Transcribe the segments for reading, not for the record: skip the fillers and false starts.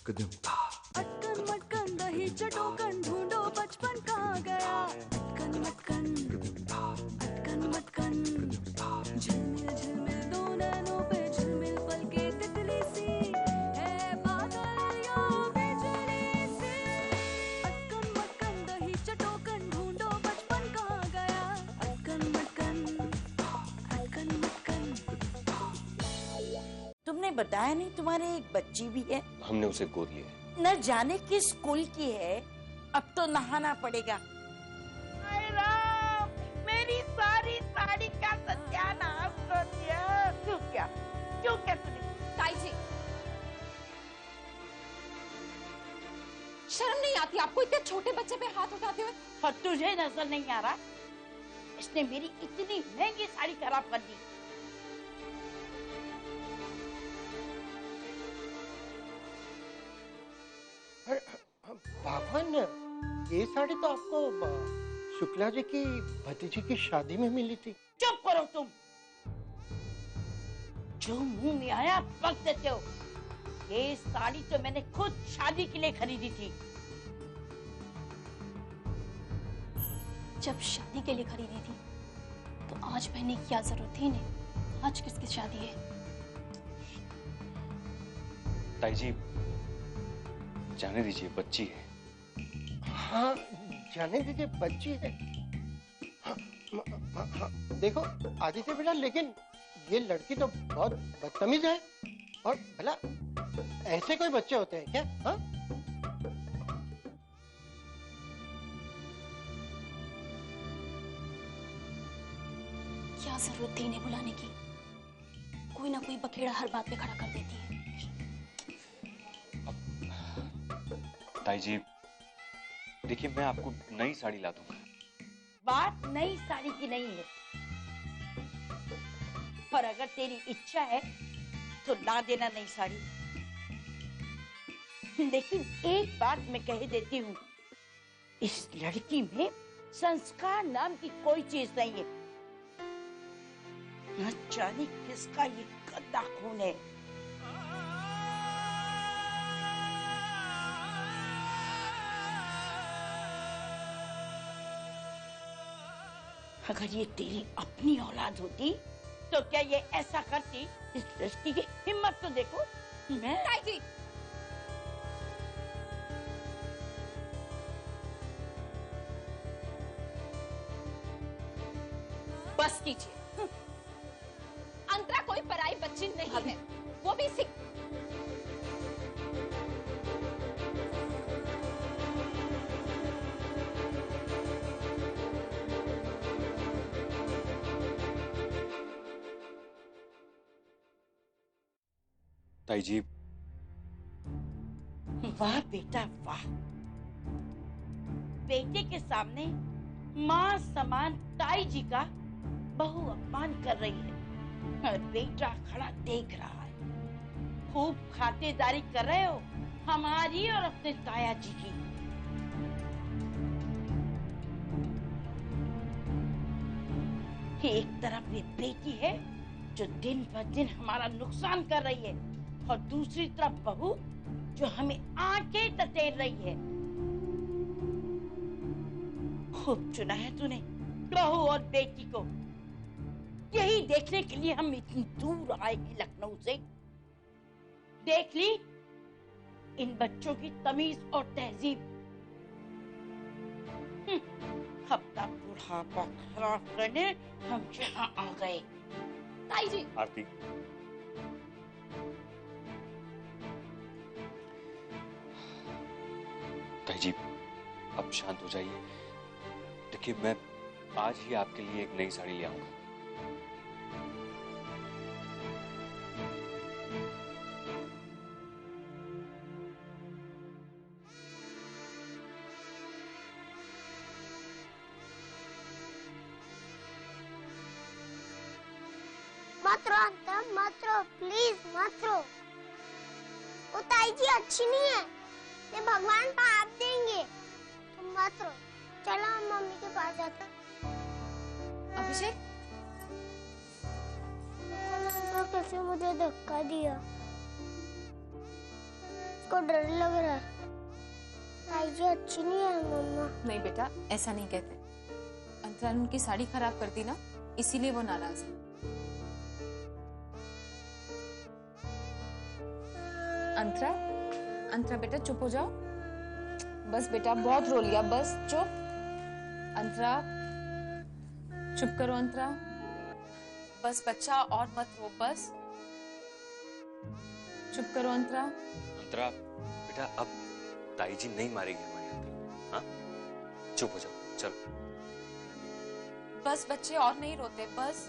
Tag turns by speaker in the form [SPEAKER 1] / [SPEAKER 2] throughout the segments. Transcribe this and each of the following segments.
[SPEAKER 1] अटकन मटकन दही चटोकन ढूंढो बचपन कहाँ गया। अटकन मटकन अटकन मटकन झिलमिल झिलमिल दो नैनों पे झिलमिल पल के तितली सी है बादल या बिजली सी। अटकन मटकन दही चटोकन ढूंढो बचपन कहाँ गया। अटकन मटकन अटकन मटकन।
[SPEAKER 2] तुमने बताया नहीं तुम्हारे एक बच्ची भी है?
[SPEAKER 3] हमने उसे गोद लिया है।
[SPEAKER 2] न जाने किस स्कूल की है। अब तो नहाना पड़ेगा।
[SPEAKER 4] हाय राम, मेरी सारी साड़ी का सत्यानाश कर दिया। क्यों क्या तूने?
[SPEAKER 5] ताई जी, शर्म नहीं आती आपको इतने छोटे बच्चे पे हाथ उठाते हुए?
[SPEAKER 2] और तुझे नजर नहीं आ रहा? इसने मेरी इतनी महंगी साड़ी खराब कर दी।
[SPEAKER 6] भगवान, ये साड़ी तो आपको शुक्ला जी की भतीजी की शादी में मिली थी।
[SPEAKER 2] चुप करो तुम। जो मुंह में आया बक देते हो। ये साड़ी तो मैंने खुद शादी के लिए खरीदी थी।
[SPEAKER 5] जब शादी के लिए खरीदी थी तो आज पहनने की क्या जरूरत थी इन्हें? आज किसकी शादी है?
[SPEAKER 3] ताई जी, जाने दीजिए, बच्ची है।
[SPEAKER 6] हाँ, जाने दीजिए, बच्ची है। हाँ, हाँ, देखो आदित्य बेटा, लेकिन ये लड़की तो बहुत बदतमीज है। और भला ऐसे कोई बच्चे होते हैं क्या? हाँ?
[SPEAKER 5] क्या जरूरत थी इन्हें बुलाने की? कोई ना कोई बखेड़ा हर बात पे खड़ा कर देती है।
[SPEAKER 3] ताई जी, देखिए, मैं आपको नई साड़ी ला दूंगा।
[SPEAKER 2] बात नई साड़ी की नहीं है। और अगर तेरी इच्छा है तो ला देना नई साड़ी। लेकिन एक बात मैं कह देती हूँ, इस लड़की में संस्कार नाम की कोई चीज नहीं है। न जाने किसका ये गंदा खून है। अगर ये तेरी अपनी औलाद होती तो क्या ये ऐसा करती? इस लड़की की हिम्मत तो देखो। मैं
[SPEAKER 5] ताई जी, बस कीजिए। अंतरा कोई पराई बच्ची नहीं है, वो भी सिख।
[SPEAKER 3] ताई जी,
[SPEAKER 2] वाह बेटा वाह। बेटे के सामने माँ समान ताई जी का बहु अपमान कर रही है और बेटा खड़ा देख रहा है। खूब खातिरदारी कर रहे हो हमारी और अपने ताया जी की। एक तरफ ये बेटी है जो दिन ब दिन हमारा नुकसान कर रही है, और दूसरी तरफ बहू जो हमें आंखें ततेर रही है। खूब चुना है तूने बहू और बेटी को। यही देखने के लिए हम इतनी दूर आए हैं लखनऊ से। देख ली इन बच्चों की तमीज और तहजीब। अपना बुढ़ापा खराब करने हम यहाँ आ गए।
[SPEAKER 5] ताई जी,
[SPEAKER 3] आरती, ताई जी, अब शांत हो जाइए। देखिए, मैं आज ही आपके लिए एक नई साड़ी ले आऊंगा।
[SPEAKER 7] मत रो अंता, मत रो, प्लीज मत रो। वो ताई जी अच्छी नहीं है, ये भगवान पाप देंगे। तुम मत रो, चलो हम मम्मी के पास जाते।
[SPEAKER 5] अभिषेक,
[SPEAKER 7] कैसे मुझे धक्का दिया? को डर लग रहा है। ताई जी अच्छी नहीं है मम्मा।
[SPEAKER 8] नहीं बेटा, ऐसा नहीं कहते। अंतरा ने उनकी साड़ी खराब कर दी ना, इसीलिए वो नाराज है। अंतरा, अंतरा बेटा चुप हो जाओ। बस बेटा, बहुत रो लिया, बस चुप। अंतरा चुप करो। अंतरा बस बच्चा, और मत रो, बस चुप करो। अंतरा
[SPEAKER 3] अंतरा बेटा, अब ताई जी नहीं मारेगी हमारी अंतरा। हाँ, चुप हो जाओ, चलो।
[SPEAKER 8] बस बच्चे, और नहीं रोते, बस।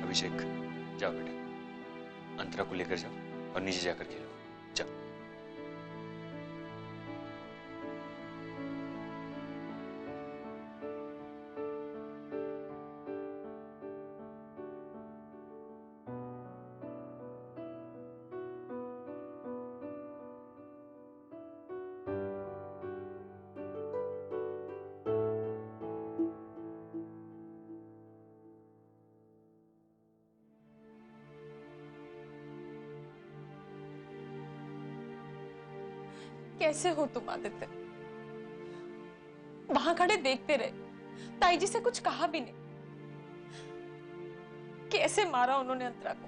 [SPEAKER 3] अभिषेक, जाओ बेटा, अंतरा को लेकर जाओ और नीचे जाकर खेलो, जाओ।
[SPEAKER 8] कैसे हो तुम आदित्य? वहां खड़े देखते रहे, ताई जी से कुछ कहा भी नहीं। कैसे मारा उन्होंने अंतरा को?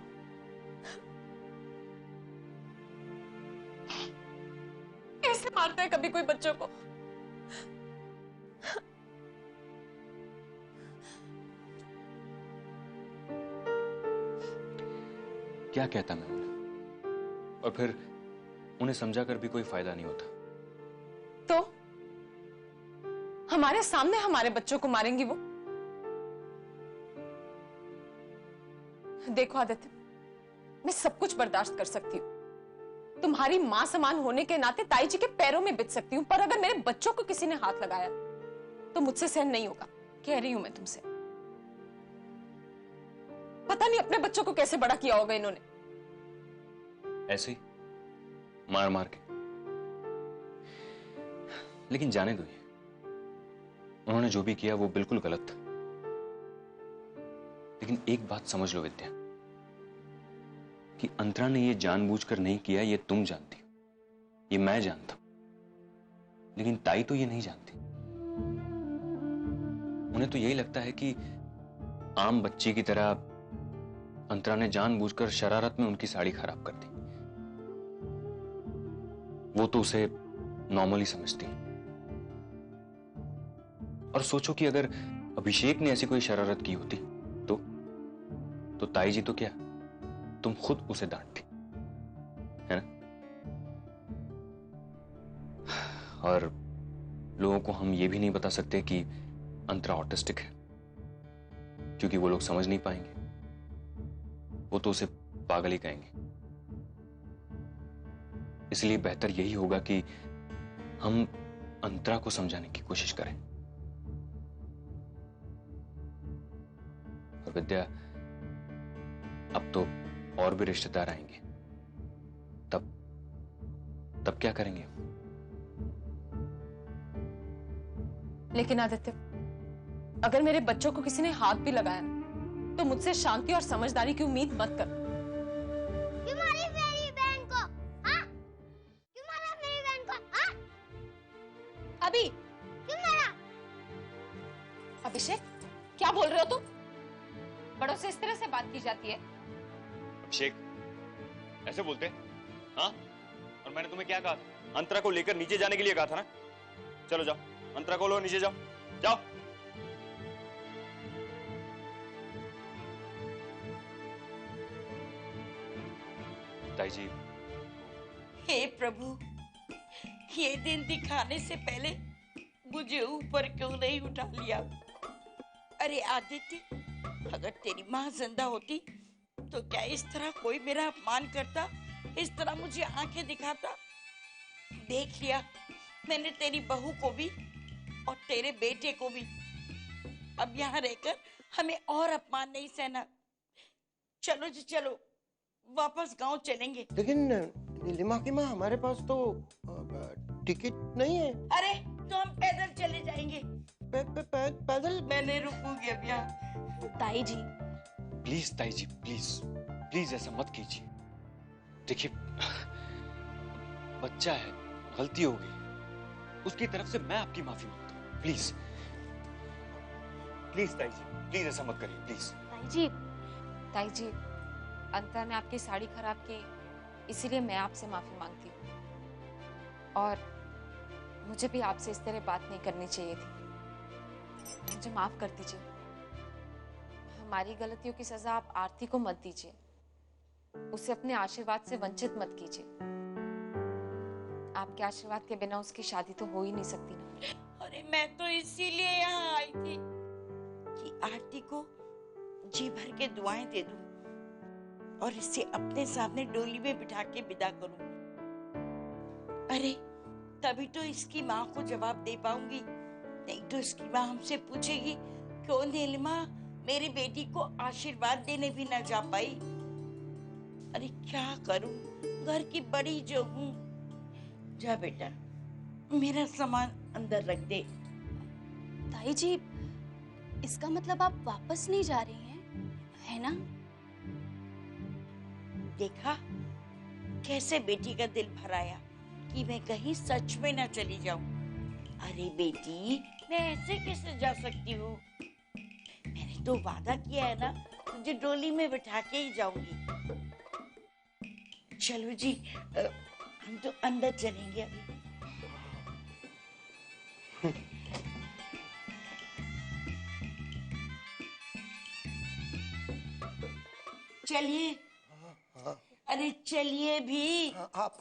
[SPEAKER 8] कैसे मारता है कभी कोई बच्चों को?
[SPEAKER 3] क्या कहता मैं उन्हें? और फिर उन्हें समझाकर भी कोई फायदा नहीं होता।
[SPEAKER 8] तो हमारे सामने हमारे बच्चों को मारेंगी वो? देखो आदित्य, मैं सब कुछ बर्दाश्त कर सकती हूँ, तुम्हारी मां समान होने के नाते ताई जी के पैरों में बिछ सकती हूँ, पर अगर मेरे बच्चों को किसी ने हाथ लगाया तो मुझसे सहन नहीं होगा। कह रही हूं मैं तुमसे। पता नहीं अपने बच्चों को कैसे बड़ा किया होगा इन्होंने।
[SPEAKER 3] ऐसे ही मार मार के। लेकिन जाने दो, उन्होंने जो भी किया वो बिल्कुल गलत था। लेकिन एक बात समझ लो विद्या, कि अंतरा ने ये जानबूझकर नहीं किया, ये तुम जानती हो, ये मैं जानता हूं, लेकिन ताई तो ये नहीं जानती। उन्हें तो यही लगता है कि आम बच्ची की तरह अंतरा ने जानबूझकर शरारत में उनकी साड़ी खराब कर दी। वो तो उसे नॉर्मली समझती है। और सोचो कि अगर अभिषेक ने ऐसी कोई शरारत की होती तो ताई जी तो क्या, तुम खुद उसे डांटती, है ना? और लोगों को हम ये भी नहीं बता सकते कि अंतरा ऑटिस्टिक है, क्योंकि वो लोग समझ नहीं पाएंगे, वो तो उसे पागल ही कहेंगे। इसलिए बेहतर यही होगा कि हम अंतरा को समझाने की कोशिश करें। और विद्या, अब तो और भी रिश्तेदार आएंगे, तब क्या करेंगे?
[SPEAKER 8] लेकिन आदित्य, अगर मेरे बच्चों को किसी ने हाथ भी लगाया तो मुझसे शांति और समझदारी की उम्मीद मत कर।
[SPEAKER 7] क्यों मारी मेरी बहन को? हाँ? क्यों मारा मेरी बहन को? हाँ?
[SPEAKER 8] अभी
[SPEAKER 7] क्यों मारा?
[SPEAKER 8] अभिषेक, क्या बोल रहे हो तुम? बड़ों से इस तरह से बात की जाती है?
[SPEAKER 3] अभिषेक, ऐसे बोलते? हाँ? और मैंने तुम्हें क्या कहा था? अंतरा को लेकर नीचे जाने के लिए कहा था ना? चलो जाओ, अंतरा को लो, नीचे जाओ, जाओ। ताई जी।
[SPEAKER 2] हे प्रभु, ये दिन दिखाने से पहले मुझे ऊपर क्यों नहीं उठा लिया? अरे आदित्य, अगर तेरी माँ जिंदा होती तो क्या इस तरह कोई मेरा अपमान करता, इस तरह मुझे आंखें दिखाता? देख लिया मैंने तेरी बहू को भी और तेरे बेटे को भी। अब यहाँ रहकर हमें और अपमान नहीं सहना। चलो जी चलो, वापस गांव चलेंगे।
[SPEAKER 6] लेकिन नीलिमा की माँ, हमारे पास तो टिकट नहीं है।
[SPEAKER 2] अरे तो हम पैदल चले जाएंगे।
[SPEAKER 6] पैदल?
[SPEAKER 2] मैं नहीं रुकूंगी अब यहाँ।
[SPEAKER 5] ताई जी,
[SPEAKER 3] प्लीज ताई जी, प्लीज प्लीज ऐसा मत कीजिए। देखिए, बच्चा है, गलती हो गई, उसकी तरफ से मैं आपकी माफी मांगता हूँ। प्लीज प्लीज ताई जी, प्लीज ऐसा मत करिए, प्लीज।
[SPEAKER 8] ताई जी, अंतरा ने आपकी साड़ी खराब की, इसीलिए मैं आपसे माफी मांगती हूँ। और मुझे भी आपसे इस तरह बात नहीं करनी चाहिए थी। मुझे माफ कर दीजिए। हमारी गलतियों की सजा आप आरती को मत दीजिए, उसे अपने आशीर्वाद से वंचित मत कीजिए। आपके आशीर्वाद के बिना उसकी शादी तो हो ही नहीं सकती ना।
[SPEAKER 2] अरे मैं तो इसीलिए यहाँ आई थी कि आरती को जी भर के दुआएं दे दूं और इसे अपने सामने डोली में बिठा के विदा करूं। अरे तभी तो इसकी माँ को जवाब दे पाऊंगी, नहीं तो इसकी माँ हमसे पूछेगी क्यों नीलिमा मेरी बेटी को आशीर्वाद देने भी न जा पाई। अरे क्या करूं, घर की बड़ी जो हूं। जा बेटा, मेरा सामान अंदर रख दे।
[SPEAKER 5] ताई जी, इसका मतलब आप वापस नहीं जा रही हैं, है ना?
[SPEAKER 2] देखा कैसे बेटी का दिल भराया कि मैं कहीं सच में न चली जाऊं। अरे बेटी, मैं ऐसे कैसे जा सकती हूँ? मैंने तो वादा किया है ना, तुझे डोली में बिठा के ही जाऊंगी। चलो जी, हम तो अंदर चलेंगे अभी। चलिए। अरे चलिए भी।
[SPEAKER 6] आप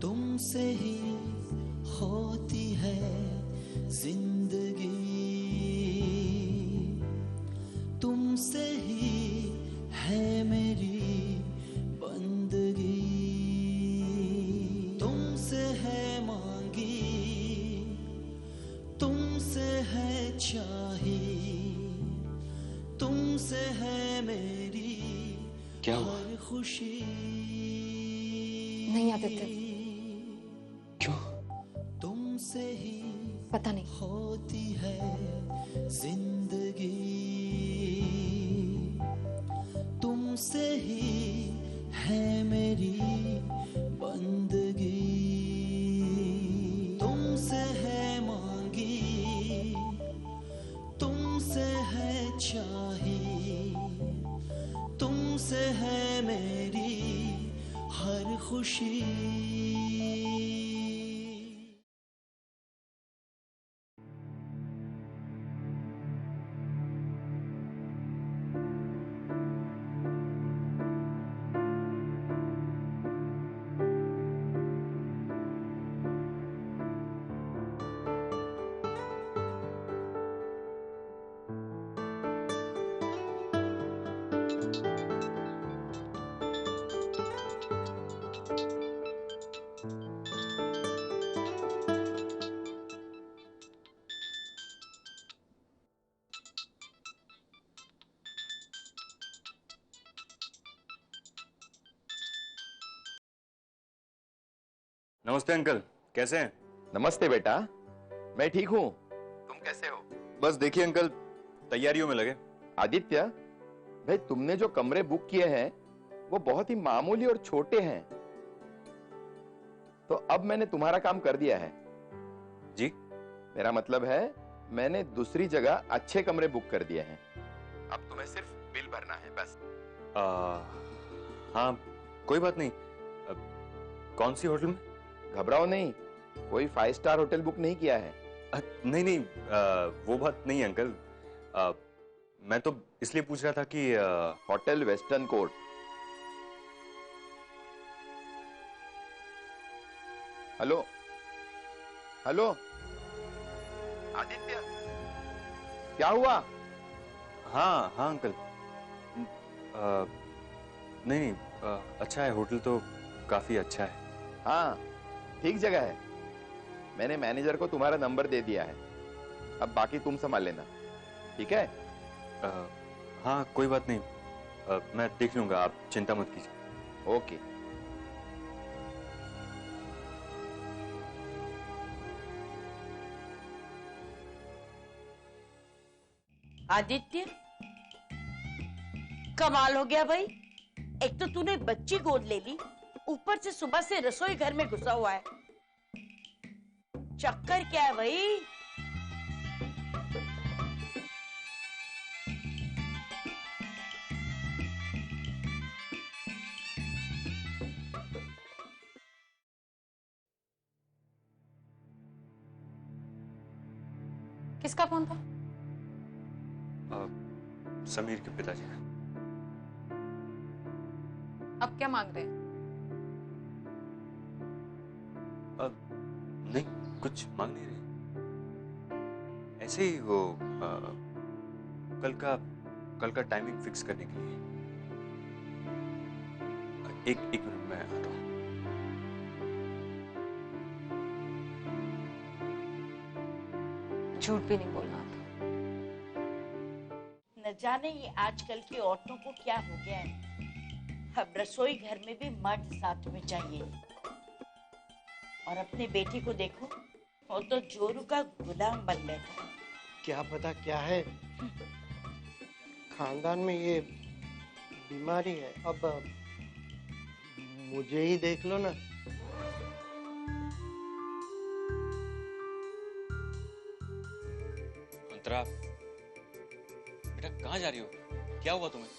[SPEAKER 9] तुमसे ही होती है जिंदगी, तुमसे ही है मेरी बंदगी, तुमसे है मांगी, तुमसे है चाही, तुमसे है मेरी
[SPEAKER 3] क्या हुआ?
[SPEAKER 9] हर खुशी।
[SPEAKER 8] नहीं आदित्य,
[SPEAKER 9] तुमसे ही
[SPEAKER 8] पता नहीं
[SPEAKER 9] होती है जिंदगी, तुमसे ही है मेरी बंदगी। तुमसे है मेरी हर खुशी।
[SPEAKER 3] नमस्ते अंकल, कैसे हैं?
[SPEAKER 10] नमस्ते बेटा, मैं ठीक हूँ। तुम कैसे हो?
[SPEAKER 3] बस देखिए अंकल, तैयारियों में लगे।
[SPEAKER 10] आदित्य भाई, तुमने जो कमरे बुक किए हैं वो बहुत ही मामूली और छोटे हैं, तो अब मैंने तुम्हारा काम कर दिया है।
[SPEAKER 3] जी?
[SPEAKER 10] मेरा मतलब है मैंने दूसरी जगह अच्छे कमरे बुक कर दिए हैं। अब तुम्हें सिर्फ बिल भरना है बस।
[SPEAKER 3] हाँ, कोई बात नहीं। कौन सी होटल में?
[SPEAKER 10] घबराओ नहीं, कोई 5 स्टार होटल बुक नहीं किया है।
[SPEAKER 3] नहीं नहीं, वो बात नहीं अंकल। मैं तो इसलिए पूछ रहा था कि
[SPEAKER 10] hotel western court. Hello hello Aditya, क्या हुआ?
[SPEAKER 3] हाँ हाँ अंकल, नहीं नहीं, अच्छा है, होटल तो काफी अच्छा है।
[SPEAKER 10] हाँ, ठीक जगह है। मैंने मैनेजर को तुम्हारा नंबर दे दिया है, अब बाकी तुम संभाल लेना, ठीक है?
[SPEAKER 3] हाँ कोई बात नहीं, मैं देख लूंगा, आप चिंता मत कीजिए।
[SPEAKER 10] ओके।
[SPEAKER 2] आदित्य, कमाल हो गया भाई। एक तो तूने बच्ची गोद ले ली, ऊपर से सुबह से रसोई घर में घुसा हुआ है। चक्कर क्या है भाई?
[SPEAKER 8] किसका फोन था?
[SPEAKER 3] समीर के पिताजी का।
[SPEAKER 8] अब क्या मांग रहे हैं?
[SPEAKER 3] नहीं, कुछ मांग नहीं रहे, ऐसे ही वो कल का टाइमिंग फिक्स करने के लिए। एक मिनट में आता हूँ।
[SPEAKER 8] झूठ भी नहीं बोलना था।
[SPEAKER 2] न जाने ये आजकल की औरतों को क्या हो गया है। अब रसोई घर में भी मर्द साथ में चाहिए। और अपने बेटी को देखो, वो तो जोरू का गुलाम बन बैठा है।
[SPEAKER 6] क्या पता क्या है, खानदान में ये बीमारी है। अब मुझे ही देख लो ना।
[SPEAKER 3] अंतरा, बेटा कहाँ जा रही हो? क्या हुआ तुम्हें?